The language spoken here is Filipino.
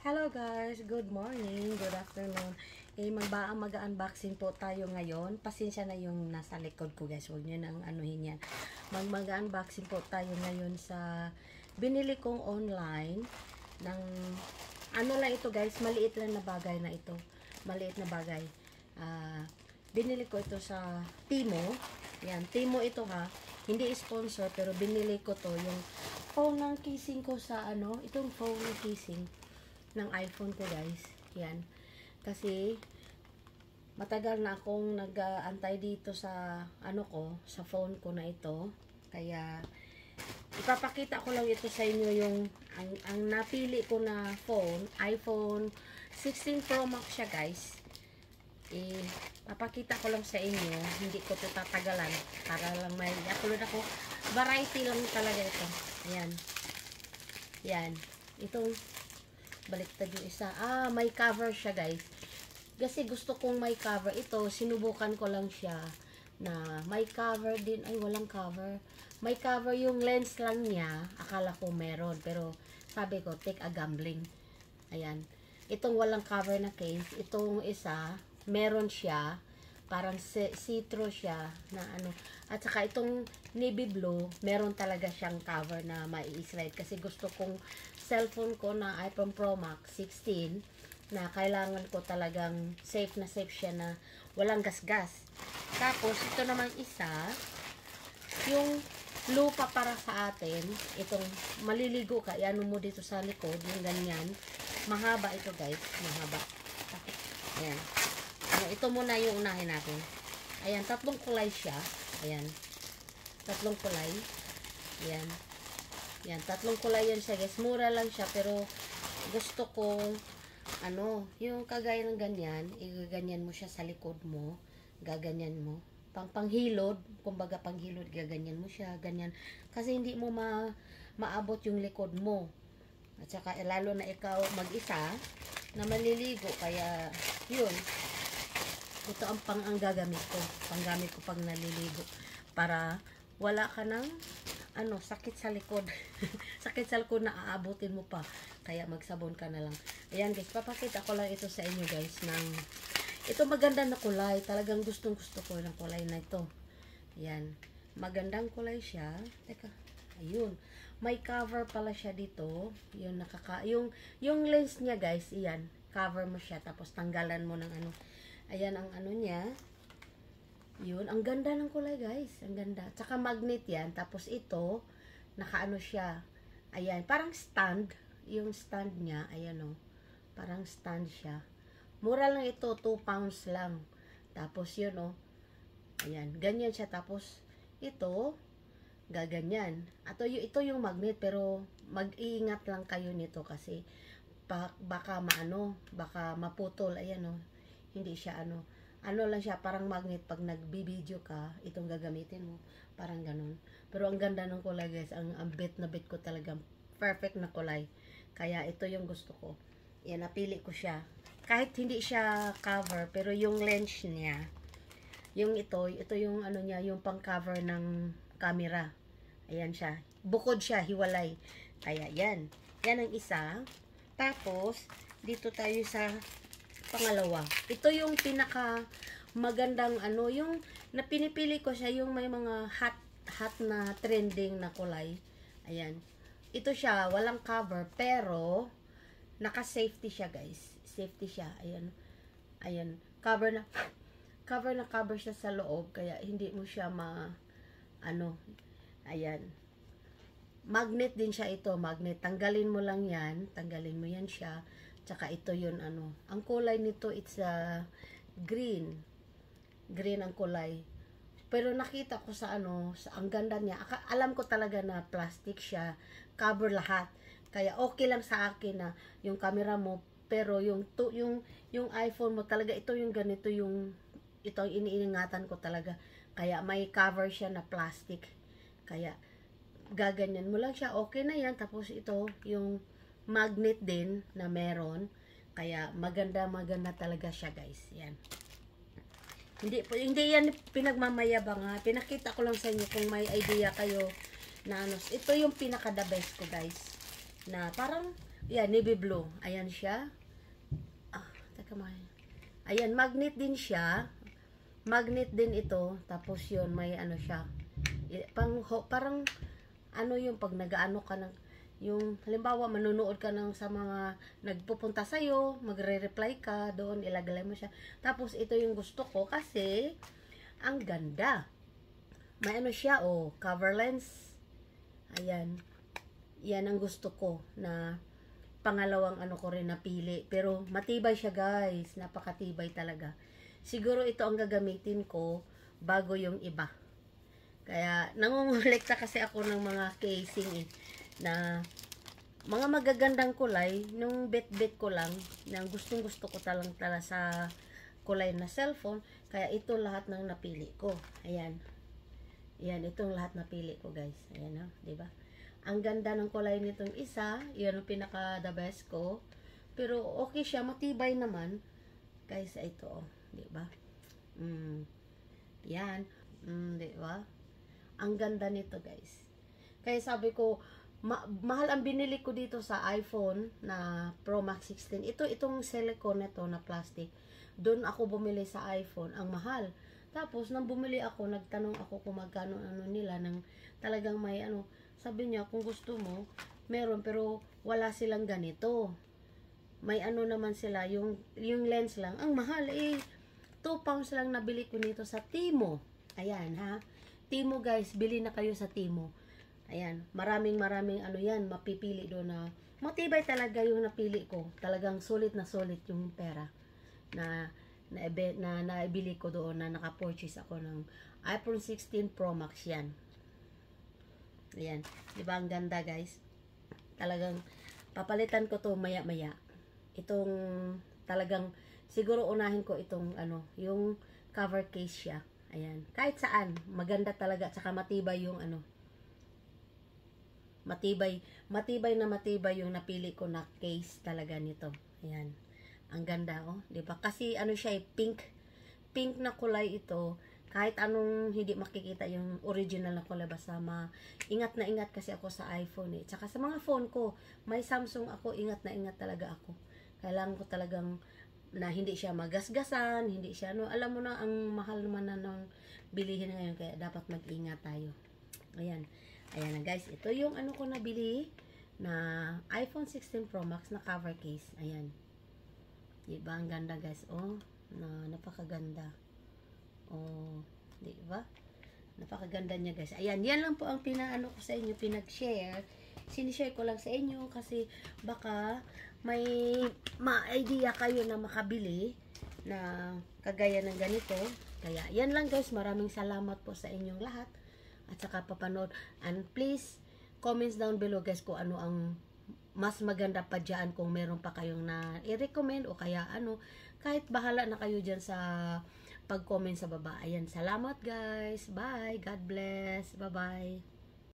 Hello guys, good morning, good afternoon. Mag-unboxing po tayo ngayon. Pasensya na yung nasa likod ko guys, huwag nyo nang anuhin yan. Mag-unboxing po tayo ngayon sa binili kong online ng ano lang ito guys, maliit lang na bagay na ito. Maliit na bagay. Binili ko ito sa Timo. Yan, Timo ito ha. Hindi sponsor pero binili ko to yung phone ng casing ko sa itong phone ng casing ng iPhone ko guys. Yan. Kasi matagal na akong nag-aantay dito sa sa phone ko na ito. Kaya ipapakita ko lang ito sa inyo yung ang napili ko na phone, iPhone 16 Pro Max siya guys. Papakita ko lang sa inyo, hindi ko ito tatagalan para lang may upload ako. Variety lang talaga ito. Ayan. Yan. Itong baliktad yung isa. May cover siya guys. Kasi gusto kong may cover. Ito, sinubukan ko lang siya na may cover din. Ay, walang cover. May cover yung lens lang niya. Akala ko meron. Pero sabi ko, take a gambling. Ayan. Itong walang cover na case. Itong isa, meron siya. Parang see-through siya na At saka itong navy blue, meron talaga siyang cover na mai-slide. Kasi gusto kong cellphone ko na iPhone Pro Max 16 na kailangan ko talagang safe na safe siya na walang gasgas. Tapos, ito naman isa, yung lupa para sa atin, itong maliligo ka, iano mo dito sa likod, yung ganyan. Mahaba ito guys, mahaba. Ayan. Ito muna yung unahin natin. Ayan, tatlong kulay siya. Ayan. Tatlong kulay. Ayan. Ayan, tatlong kulay yan siya guys. Mura lang siya pero gusto ko yung kagaya ng ganyan, igaganyan mo siya sa likod mo. Gaganyan mo. Panghilod, kumbaga panghilod, gaganyan mo siya, ganyan. Kasi hindi mo maabot yung likod mo. At saka lalo na ikaw mag-isa na maliligo, kaya yun. Ito ang gagamit ko. Panggamit ko pag naliligo. Para wala ka ng sakit sa likod. Sakit sa likod na aabutin mo pa. Kaya magsabon ka na lang. Ayan guys, papakita ko lang ito sa inyo guys. Ito maganda na kulay. Talagang gustong gusto ko ng kulay na ito. Ayan. Magandang kulay siya. Teka. Ayun. May cover pala siya dito. Yung lens niya guys. Ayan. Cover mo siya. Tapos tanggalan mo ng Ayan ang niya. Yun. Ang ganda ng kulay guys. Ang ganda. Tsaka magnet yan. Tapos ito, nakaano siya. Ayan. Parang stand. Yung stand niya. Ayan o. Parang stand siya. Mura lang ito. 2 pounds lang. Tapos yun o. Ayan. Ganyan siya. Tapos ito, gaganyan. Ito yung magnet. Pero mag-iingat lang kayo nito kasi baka baka maputol. Ayan o. Hindi siya lang siya, parang magnet. Pag nagbibideo ka, itong gagamitin mo. Parang ganun. Pero ang ganda ng kulay guys. Ang bit na bit ko talaga. Perfect na kulay. Kaya ito yung gusto ko. Yan, napili ko siya. Kahit hindi siya cover, pero yung lens niya, yung ito yung niya, yung pang cover ng camera. Ayan siya. Bukod siya, hiwalay. Kaya yan. Yan ang isa. Tapos, dito tayo sa pangalawa. Ito yung pinaka magandang yung napinipili ko siya, yung may mga hot na trending na kulay. Ayan. Ito siya, walang cover, pero naka-safety siya, guys. Safety siya. Ayan. Ayan. Cover siya sa loob, kaya hindi mo siya ayan. Magnet din siya ito, magnet. Tanggalin mo lang yan, tanggalin mo yan siya. Tsaka ito yun ang kulay nito, it's green. Green ang kulay. Pero nakita ko sa ang ganda niya. Alam ko talaga na plastic siya, cover lahat. Kaya okay lang sa akin na yung camera mo, pero yung iPhone mo talaga, ito yung ganito ito ang iniingatan ko talaga. Kaya may cover siya na plastic. Kaya gaganyan mo lang siya, okay na yan. Tapos ito yung magnet din na meron. Kaya maganda talaga siya guys. Yan. Hindi yan pinagmamayabang ha. Pinakita ko lang sa inyo kung may idea kayo na ito yung pinaka the best ko guys. Na parang Yan, navy blue. Ayan siya. Ah, teka mo. Ayan, magnet din siya. Magnet din ito. Tapos yun, may ano siya. Parang, ano yung pag nag-ano ka ng, yung, halimbawa, manunood ka ng sa mga nagpupunta sa'yo, magre-reply ka, doon, ilagay mo siya. Tapos, ito yung gusto ko kasi, ang ganda. May ano siya, oh, cover lens. Ayan. Yan ang gusto ko na pangalawang ano ko rin napili. Pero matibay siya guys. Napakatibay talaga. Siguro ito ang gagamitin ko bago yung iba. Kaya nangungulekta kasi ako ng mga casing na mga magagandang kulay. Nung bet-bet ko lang na gustong gusto ko talang sa kulay na cellphone. Kaya ito lahat ng napili ko. Ayan. Ayan, itong lahat napili ko guys. Ayan o, diba? Ang ganda ng kulay nitong isa. Yan ang pinaka the best ko. Pero okay siya, matibay naman. Guys, ito oh, di ba? Yan. Di ba? Ang ganda nito, guys. Kaya sabi ko, mahal ang binili ko dito sa iPhone na Pro Max 16. Itong silicone nito na plastic. Doon ako bumili sa iPhone, ang mahal. Tapos nang bumili ako, nagtanong ako kung magkano ano nila ng talagang may ano. Sabi niya, kung gusto mo, meron pero wala silang ganito. May ano naman sila, yung lens lang. Ang mahal eh. 2 pounds lang nabili ko nito sa Timo. Ayan ha. Timo guys, bili na kayo sa Timo. Ayan, maraming ano yan, mapipili doon na matibay talaga yung napili ko. Talagang sulit na sulit yung pera na naibili ko doon na naka-purchase ako ng iPhone 16 Pro Max yan. Ayan. Diba ang ganda guys? Talagang papalitan ko to maya-maya. Itong talagang siguro unahin ko itong ano, yung cover case siya. Ayan. Kahit saan, maganda talaga at saka matibay yung ano. Matibay yung napili ko na case talaga nito. Ayan. Ang ganda oh, 'di ba? Kasi ano siya, pink na kulay ito. Kahit anong hindi makikita yung original na kulay, basta ingat na ingat kasi ako sa iPhone eh. Tsaka sa mga phone ko, may Samsung ako, ingat na ingat talaga ako. Kailangan ko talagang na hindi siya magasgasan, hindi siya, no, alam mo na, ang mahal naman na ng bilihin ngayon, kaya dapat mag-ingat tayo. Ayan. Ayan na guys, ito yung ano ko nabili na iPhone 16 Pro Max na cover case. Ayan. Diba? Ang ganda guys. Oh, napakaganda. Oh, di ba? Napakaganda niya guys. Ayan, yan lang po ang pinaano ko sa inyo, pinag-share. Sinishare ko lang sa inyo kasi baka may ma-idea kayo na makabili na kagaya ng ganito. Kaya yan lang guys, maraming salamat po sa inyong lahat at saka papanood. And please, comments down below guys kung ano ang mas maganda pa dyan, kung meron pa kayong na i-recommend o kaya ano, kahit bahala na kayo dyan sa pag-comment sa baba. Ayan, salamat guys. Bye. God bless. Bye-bye.